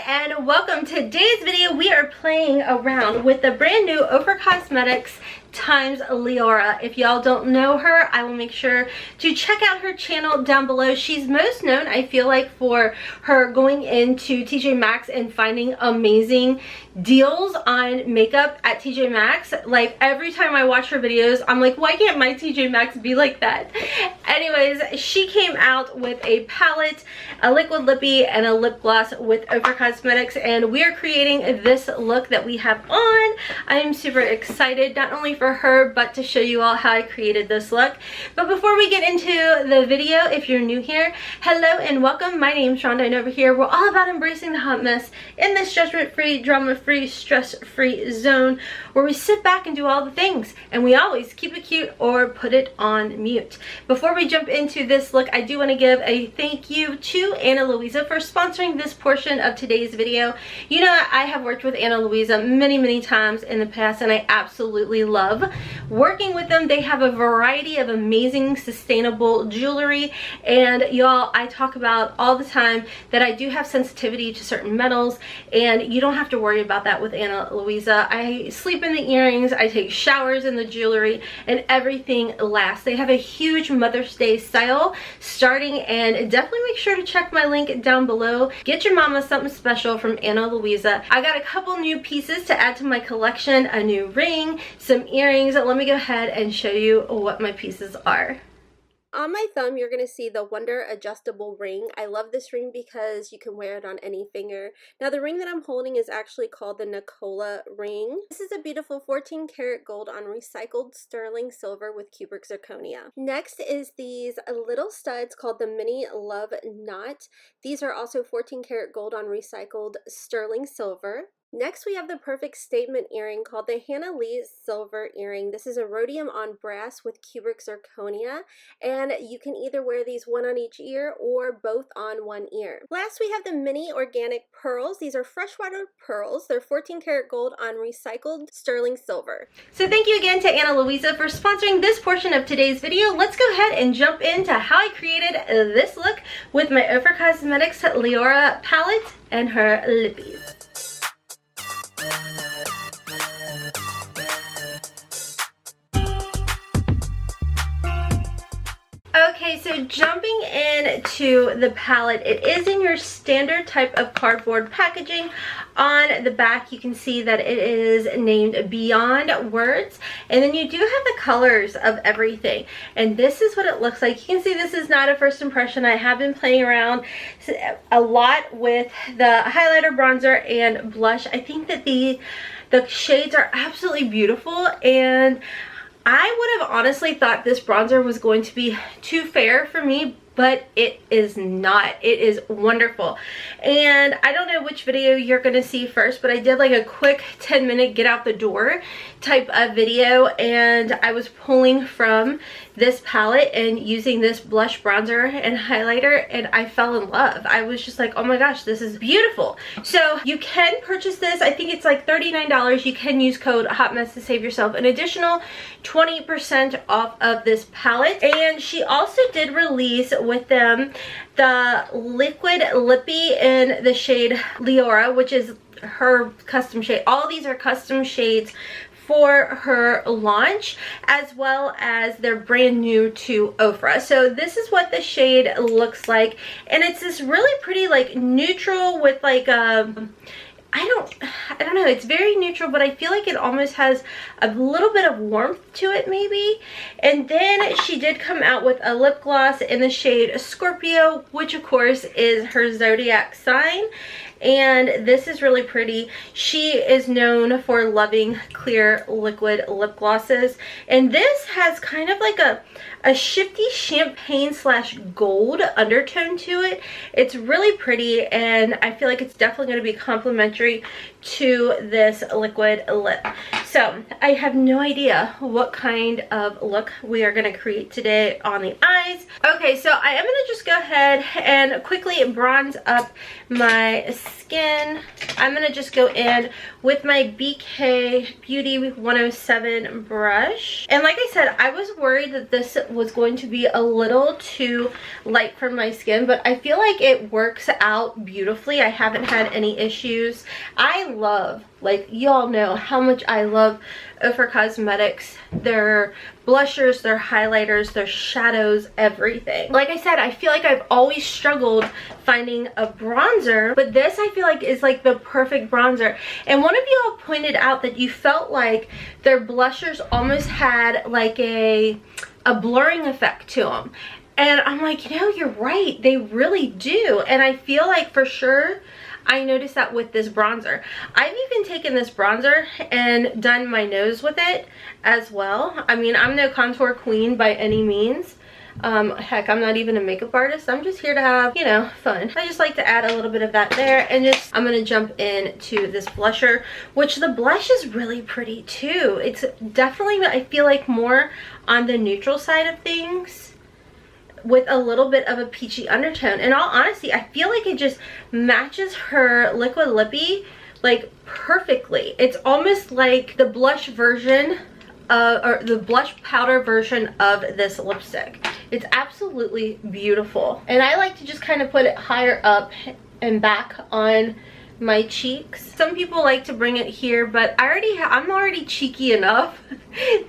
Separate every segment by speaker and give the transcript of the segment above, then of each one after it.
Speaker 1: and welcome. Today's video we are playing around with the brand new OFRA Cosmetics times Liora. If y'all don't know her, I will make sure to check out her channel down below. She's most known, I feel like, for her going into TJ Maxx and finding amazing deals on makeup at TJ Maxx. Like, every time I watch her videos, I'm like, why can't my TJ Maxx be like that? Anyways, she came out with a palette, a liquid lippy, and a lip gloss with OFRA Cosmetics, and we are creating this look that we have on. I am super excited, not only for her, but to show you all how I created this look. But before we get into the video, if you're new here, hello and welcome. My name's Shonda, and over here we're all about embracing the hot mess in this judgment-free, drama-free, stress-free zone where we sit back and do all the things, and we always keep it cute or put it on mute. Before we jump into this look, I do want to give a thank you to Ana Luisa for sponsoring this portion of today's video. You know, I have worked with Ana Luisa many times in the past, and I absolutely love working with them. They have a variety of amazing sustainable jewelry, and y'all, I talk about all the time that I do have sensitivity to certain metals, and you don't have to worry about that with Ana Luisa. I sleep in the earrings, I take showers in the jewelry, and everything lasts. They have a huge Mother's Day sale starting, and definitely make sure to check my link down below. Get your mama something special from Ana Luisa. I got a couple new pieces to add to my collection, a new ring, some earrings. Let me go ahead and show you what my pieces are. On my thumb, you're going to see the Wonder adjustable ring. I love this ring because you can wear it on any finger. Now, the ring that I'm holding is actually called the Nicola ring. This is a beautiful 14 karat gold on recycled sterling silver with cubic zirconia. Next is these little studs called the Mini Love Knot. These are also 14 karat gold on recycled sterling silver. Next, we have the perfect statement earring called the Hannah Lee Silver Earring. This is a rhodium on brass with cubic zirconia, and you can either wear these one on each ear or both on one ear. Last, we have the mini organic pearls. These are freshwater pearls. They're 14 karat gold on recycled sterling silver. So thank you again to Ana Luisa for sponsoring this portion of today's video. Let's go ahead and jump into how I created this look with my OFRA Cosmetics Liora palette and her lippies. Okay, so jumping into the palette, it is in your standard type of cardboard packaging. On the back, you can see that it is named Beyond Words, and then you do have the colors of everything, and this is what it looks like. You can see this is not a first impression. I have been playing around a lot with the highlighter, bronzer, and blush. I think that the shades are absolutely beautiful, and I would have honestly thought this bronzer was going to be too fair for me, but it is not. It is wonderful. And I don't know which video you're going to see first, but I did like a quick 10-minute get out the door type of video, and I was pulling from this palette and using this blush, bronzer, and highlighter, and I fell in love. I was just like, oh my gosh, this is beautiful. So you can purchase this. I think it's like $39. You can use code HOTMESS to save yourself an additional 20% off of this palette. And she also did release with them the liquid lippy in the shade Liora, which is her custom shade. All these are custom shades for her launch, as well as they're brand new to OFRA. So this is what the shade looks like, and it's this really pretty like neutral with like I don't know, it's very neutral, but I feel like it almost has a little bit of warmth to it maybe. And then she did come out with a lip gloss in the shade Scorpio, which of course is her zodiac sign. And this is really pretty. She is known for loving clear liquid lip glosses, and this has kind of like a shifty champagne slash gold undertone to it. It's really pretty, and I feel like it's definitely going to be complimentary to this liquid lip. So I have no idea what kind of look we are going to create today on the eyes. Okay, so I am going to just go ahead and quickly bronze up my skin. I'm gonna just go in with my BK Beauty 107 brush. And like I said, I was worried that this was going to be a little too light for my skin, but I feel like it works out beautifully. I haven't had any issues. I love, like, y'all know how much I love OFRA Cosmetics, their blushers, their highlighters, their shadows, everything. Like I said, I feel like I've always struggled finding a bronzer, but this I feel like is like the perfect bronzer. And one of y'all pointed out that you felt like their blushers almost had like a blurring effect to them. And I'm like, you know, you're right, they really do. And I feel like for sure I noticed that with this bronzer. I've even taken this bronzer and done my nose with it as well. I mean, I'm no contour queen by any means. Heck, I'm not even a makeup artist. I'm just here to have, you know, fun. I just like to add a little bit of that there, and just, I'm gonna jump into this blusher, which the blush is really pretty too. It's definitely, I feel like, more on the neutral side of things, with a little bit of a peachy undertone. In all honesty, I feel like it just matches her liquid lippy like perfectly. It's almost like the blush version or the blush powder version of this lipstick. It's absolutely beautiful. And I like to just kind of put it higher up and back on my cheeks. Some people like to bring it here, but I'm already cheeky enough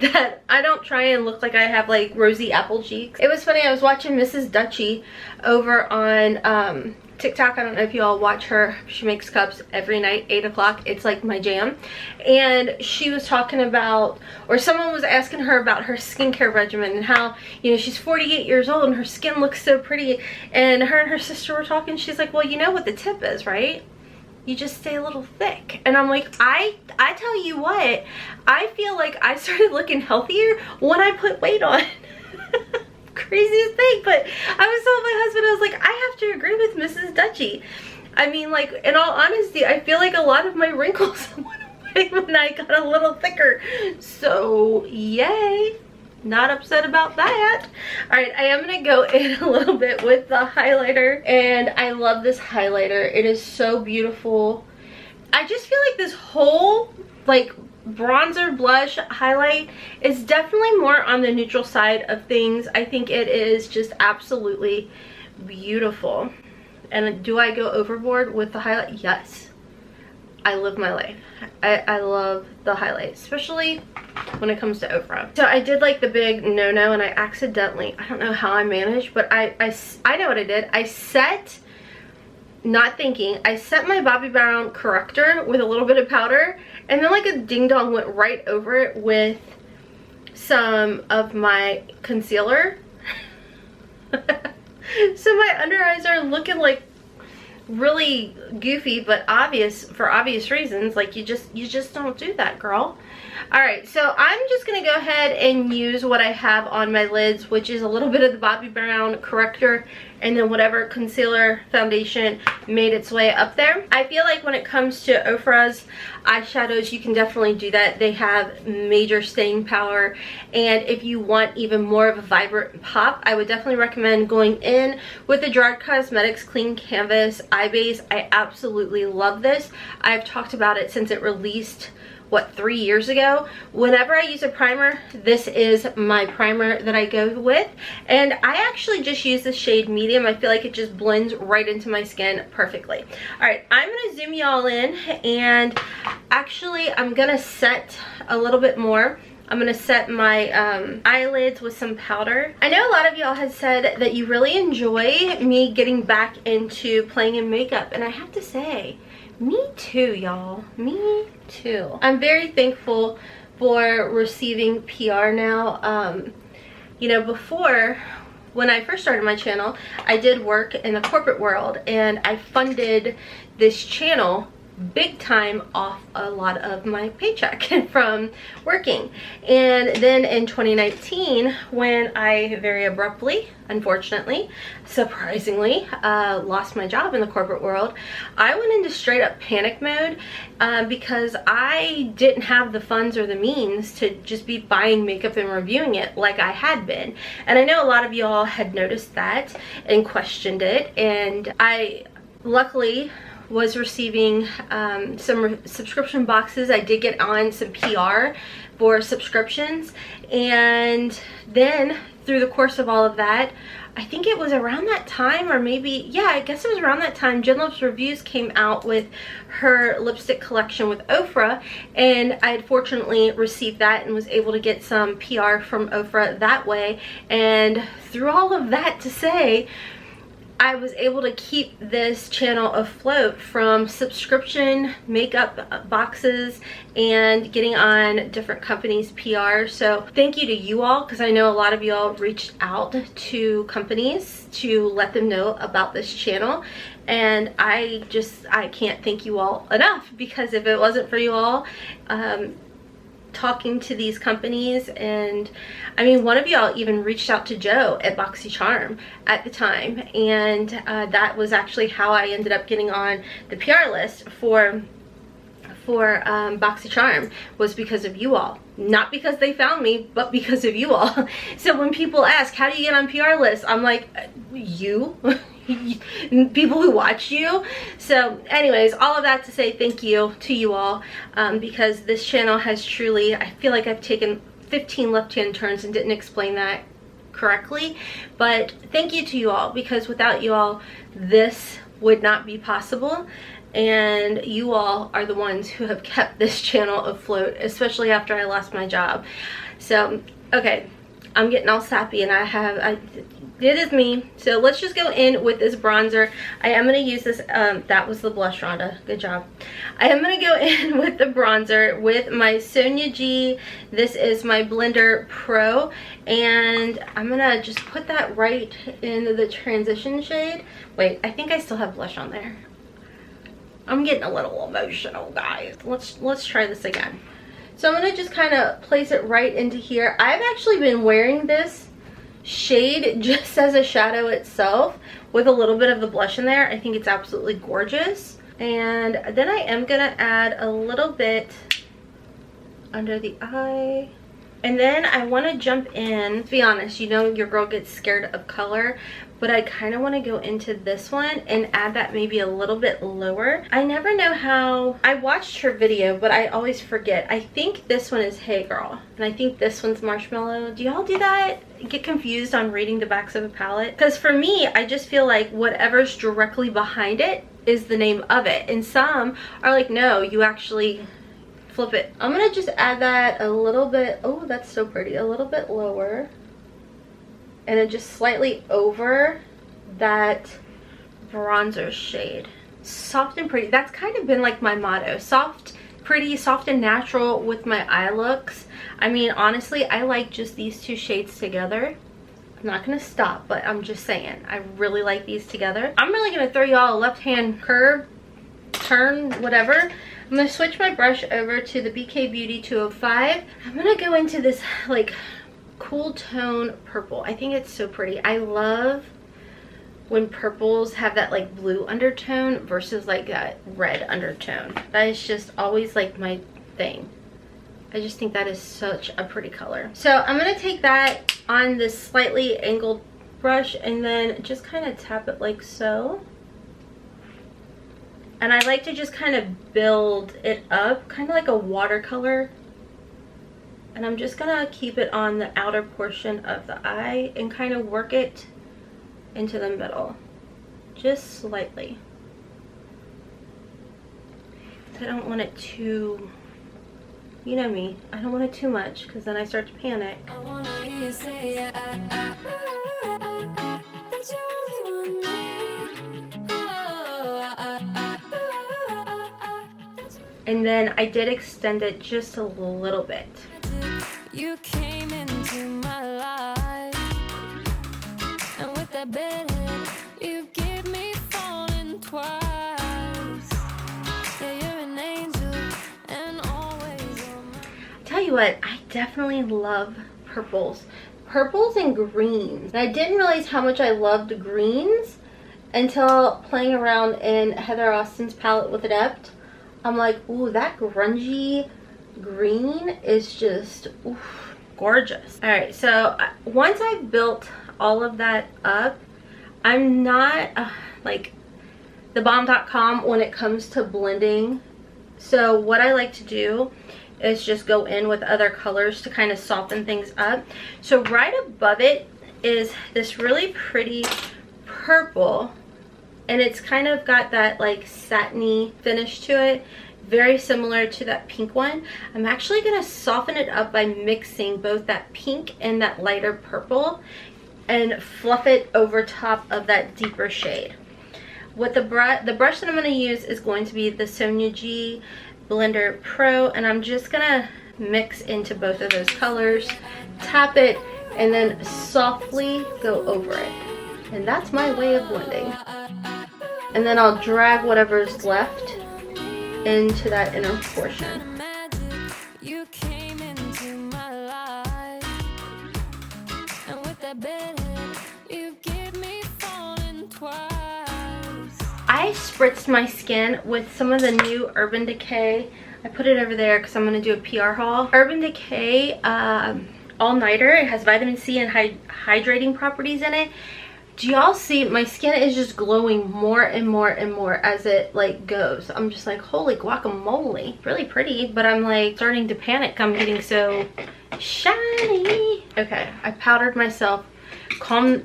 Speaker 1: that I don't try and look like I have like rosy apple cheeks. It was funny, I was watching Mrs. Dutchy over on TikTok. I don't know if you all watch her. She makes cups every night, 8 o'clock. It's like my jam. And she was talking about, or someone was asking her about her skincare regimen and how, you know, she's 48 years old and her skin looks so pretty. And her sister were talking. She's like, well, you know what the tip is, right? You just stay a little thick. And I'm like, I tell you what, I feel like I started looking healthier when I put weight on. Craziest thing, but I was telling my husband, I was like, I have to agree with Mrs. Dutchy. I mean, like, in all honesty, I feel like a lot of my wrinkles went away when I got a little thicker. So, yay. Not upset about that. All right, I am gonna go in a little bit with the highlighter, and I love this highlighter. It is so beautiful. I just feel like this whole like bronzer, blush, highlight is definitely more on the neutral side of things. I think it is just absolutely beautiful. And do I go overboard with the highlight? Yes. I live my life. I love the highlight, especially when it comes to OFRA. So I did like the big no-no, and I accidentally, I don't know how I managed, but I know what I did. I set, not thinking, I set my Bobbi Brown corrector with a little bit of powder, and then like a ding-dong went right over it with some of my concealer. So my under eyes are looking like really goofy, but obvious for obvious reasons. Like, you just don't do that, girl. All right, so I'm just gonna go ahead and use what I have on my lids, which is a little bit of the Bobbi Brown corrector and then whatever concealer foundation made its way up there. I feel like when it comes to OFRA's eyeshadows, you can definitely do that. They have major staying power, and if you want even more of a vibrant pop, I would definitely recommend going in with the Gerard Cosmetics Clean Canvas Eye Base. I absolutely love this. I've talked about it since it released, what, 3 years ago. Whenever I use a primer, this is my primer that I go with, and I actually just use the shade medium. I feel like it just blends right into my skin perfectly. All right, I'm gonna zoom y'all in, and actually I'm gonna set a little bit more. I'm gonna set my eyelids with some powder. I know a lot of y'all have said that you really enjoy me getting back into playing in makeup, and I have to say, me too, y'all. Me too. I'm very thankful for receiving PR now. You know, before, when I first started my channel, I did work in the corporate world, and I funded this channel big time off a lot of my paycheck from working. And then in 2019, when I very abruptly, unfortunately, surprisingly, lost my job in the corporate world, I went into straight up panic mode because I didn't have the funds or the means to just be buying makeup and reviewing it like I had been. And I know a lot of y'all had noticed that and questioned it, and I luckily was receiving some subscription boxes. I did get on some PR for subscriptions, and then through the course of all of that, I think it was around that time, or maybe, yeah, I guess it was around that time, Jenlip's Reviews came out with her lipstick collection with OFRA, and I had fortunately received that and was able to get some PR from OFRA that way. And through all of that to say, I was able to keep this channel afloat from subscription makeup boxes and getting on different companies' PR. So thank you to you all, because I know a lot of you all reached out to companies to let them know about this channel. And I can't thank you all enough, because if it wasn't for you all talking to these companies, and I mean, one of y'all even reached out to Joe at BoxyCharm at the time, and that was actually how I ended up getting on the PR list for BoxyCharm, was because of you all. Not because they found me, but because of you all. So when people ask, how do you get on PR lists, I'm like, you people who watch you. So anyways, all of that to say thank you to you all, because this channel has truly, I feel like I've taken 15 left-hand turns and didn't explain that correctly, but thank you to you all, because without you all, this would not be possible. And you all are the ones who have kept this channel afloat, especially after I lost my job. So okay, I'm getting all sappy, and it is me. So let's just go in with this bronzer. I am going to use this, that was the blush, Rhonda. Good job. I am going to go in with the bronzer with my Sonia G. This is my Blender Pro. And I'm going to just put that right in the transition shade. Wait, I think I still have blush on there. I'm getting a little emotional, guys. Let's try this again. So I'm going to just kind of place it right into here. I've actually been wearing this shade just as a shadow itself with a little bit of the blush in there. I think it's absolutely gorgeous. And then I am going to add a little bit under the eye. And then I want to jump in. To be honest, you know your girl gets scared of color, but I kind of want to go into this one and add that maybe a little bit lower. I never know how. I watched her video, but I always forget. I think this one is Hey Girl, and I think this one's Marshmallow. Do y'all do that? Get confused on reading the backs of a palette? Because for me, I just feel like whatever's directly behind it is the name of it. And some are like, no, you actually flip it. I'm gonna just add that a little bit. Oh, that's so pretty. A little bit lower. And then just slightly over that bronzer shade. Soft and pretty. That's kind of been like my motto. Soft, pretty, soft and natural with my eye looks. I mean, honestly, I like just these two shades together. I'm not gonna stop, but I'm just saying, I really like these together. I'm really gonna throw y'all a left-hand curve, turn, whatever. I'm gonna switch my brush over to the BK Beauty 205. I'm gonna go into this like cool tone purple. I think it's so pretty. I love when purples have that like blue undertone versus like that red undertone. That is just always like my thing. I just think that is such a pretty color. So I'm gonna take that on this slightly angled brush and then just kind of tap it like so. And I like to just kind of build it up, kind of like a watercolor. And I'm just gonna keep it on the outer portion of the eye and kind of work it into the middle, just slightly. I don't want it too, you know me, I don't want it too much because then I start to panic. I wanna hear you say that you only want me. And then I did extend it just a little bit. You came into my life, and with that bedhead, you give me falling twice. Yeah, you're an angel, and always on my... Tell you what, I definitely love purples. Purples and greens. And I didn't realize how much I loved greens until playing around in Heather Austin's palette with Adept. I'm like, ooh, that grungy green is just oof, gorgeous. All right, so once I've built all of that up, I'm not like thebomb.com when it comes to blending. So what I like to do is just go in with other colors to kind of soften things up. So right above it is this really pretty purple, and it's kind of got that like satiny finish to it, very similar to that pink one. I'm actually going to soften it up by mixing both that pink and that lighter purple and fluff it over top of that deeper shade. With the brush that I'm going to use is going to be the Sonia G Blender Pro, and I'm just going to mix into both of those colors, tap it, and then softly go over it. And that's my way of blending. And then I'll drag whatever's left into that inner portion. You came into my life, and with that bed, you give me falling twice. I spritzed my skin with some of the new Urban Decay. I put it over there because I'm going to do a PR haul. Urban Decay All Nighter. It has vitamin C and hydrating properties in it. Do y'all see? My skin is just glowing more and more and more as it like goes. I'm just like, holy guacamole. Really pretty, but I'm like starting to panic. I'm getting so shiny. Okay, I powdered myself. Calm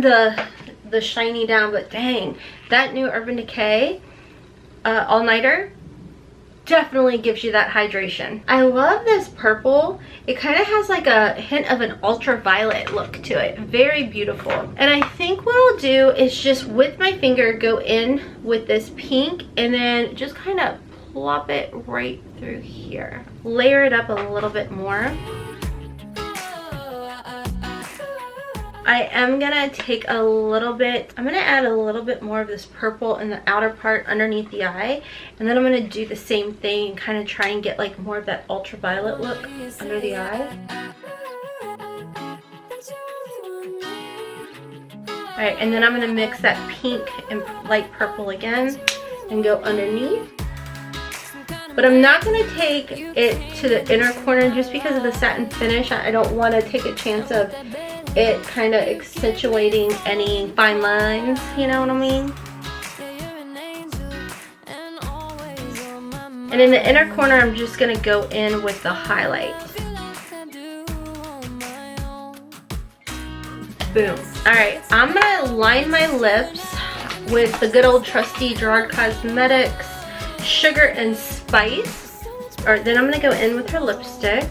Speaker 1: the shiny down, but dang, that new Urban Decay All Nighter definitely gives you that hydration. I love this purple. It kind of has like a hint of an ultraviolet look to it. Very beautiful. And I think what I'll do is just with my finger go in with this pink and then just kind of plop it right through here. Layer it up a little bit more. I am gonna take a little bit, I'm gonna add a little bit more of this purple in the outer part underneath the eye, and then I'm gonna do the same thing and kind of try and get like more of that ultraviolet look under the eye. Alright, and then I'm gonna mix that pink and light purple again and go underneath. But I'm not going to take it to the inner corner just because of the satin finish. I don't want to take a chance of it kind of accentuating any fine lines, you know what I mean? And in the inner corner, I'm just going to go in with the highlight. Boom. Alright, I'm going to line my lips with the good old trusty Gerard Cosmetics Sugar and Spice. Alright, then I'm going to go in with her lipstick.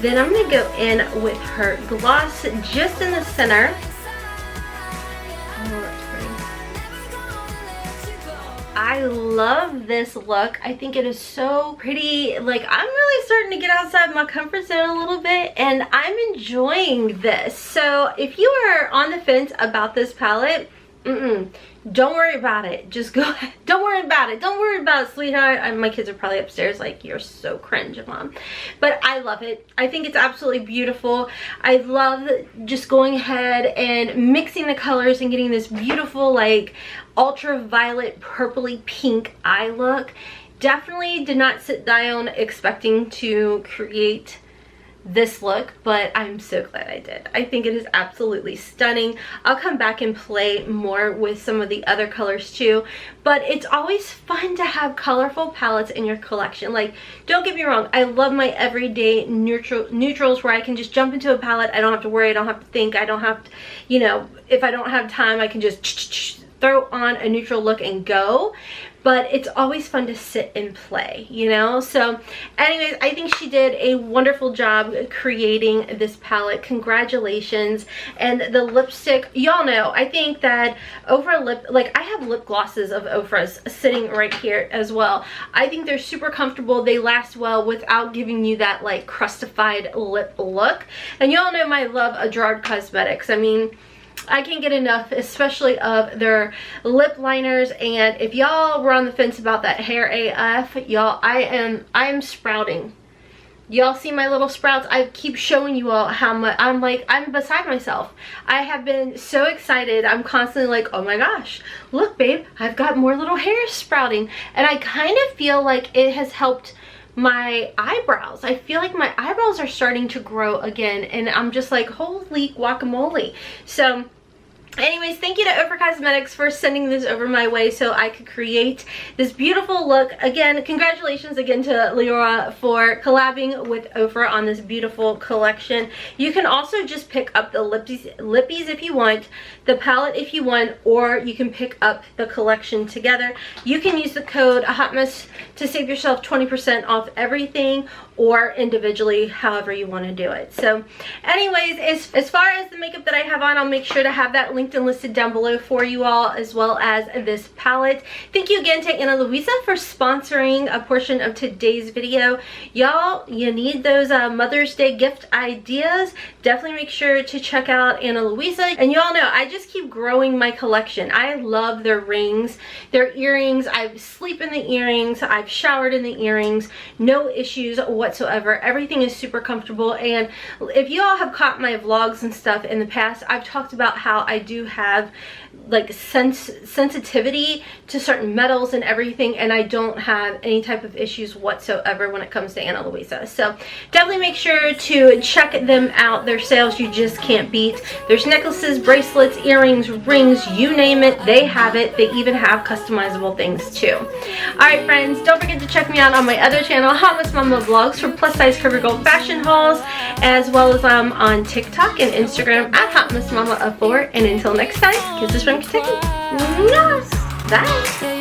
Speaker 1: Then I'm going to go in with her gloss just in the center. I love this look. I think it is so pretty. Like, I'm really starting to get outside my comfort zone a little bit, and I'm enjoying this. So if you are on the fence about this palette, don't worry about it. Just go ahead. Don't worry about it. Don't worry about it, sweetheart. My kids are probably upstairs like, you're so cringe, Mom. But I love it. I think it's absolutely beautiful. I love just going ahead and mixing the colors and getting this beautiful like ultraviolet purpley pink eye look. Definitely did not sit down expecting to create this look, but I'm so glad I did. I think it is absolutely stunning. I'll come back and play more with some of the other colors too, but it's always fun to have colorful palettes in your collection. Like, don't get me wrong, I love my everyday neutrals where I can just jump into a palette. I don't have to worry, I don't have to think, I don't have to, you know, if I don't have time, I can just throw on a neutral look and go. But it's always fun to sit and play, you know? So anyways, I think she did a wonderful job creating this palette. Congratulations. And the lipstick, y'all know, I think that OFRA lip, like I have lip glosses of OFRA's sitting right here as well. I think they're super comfortable. They last well without giving you that like crustified lip look. And y'all know my love of Gerard Cosmetics. I mean, I can't get enough, especially of their lip liners. And if y'all were on the fence about that hair AF, y'all, I am sprouting. Y'all see my little sprouts? I keep showing you all how much I'm beside myself. I have been so excited. I'm constantly like, oh my gosh, look babe, I've got more little hairs sprouting. And I kind of feel like it has helped my eyebrows. I feel like my eyebrows are starting to grow again, and I'm just like, holy guacamole. So anyways, thank you to OFRA Cosmetics for sending this over my way so I could create this beautiful look. Again, congratulations again to Liora for collabing with OFRA on this beautiful collection. You can also just pick up the lippies if you want, the palette if you want, or you can pick up the collection together. You can use the code HOTMESS to save yourself 20% off everything, or individually, however you want to do it. So anyways, as far as the makeup that I have on, I'll make sure to have that linked and listed down below for you all, as well as this palette. Thank you again to Ana Luisa for sponsoring a portion of today's video. Y'all, you need those Mother's Day gift ideas. Definitely make sure to check out Ana Luisa. And y'all know, I just keep growing my collection. I love their rings, their earrings. I sleep in the earrings. I've showered in the earrings. No issues whatsoever. Everything is super comfortable. And if you all have caught my vlogs and stuff in the past, I've talked about how I do have like sensitivity to certain metals and everything, and I don't have any type of issues whatsoever when it comes to Ana Luisa. So definitely make sure to check them out. Their sales you just can't beat. There's necklaces, bracelets, earrings, rings, you name it, they have it. They even have customizable things too. Alright friends, don't forget to check me out on my other channel, Hot Mess Mama Vlogs, for plus size cover girl fashion hauls, as well as on TikTok and Instagram at HotMessMomma4. And until next time, kisses from Kentucky. Bye.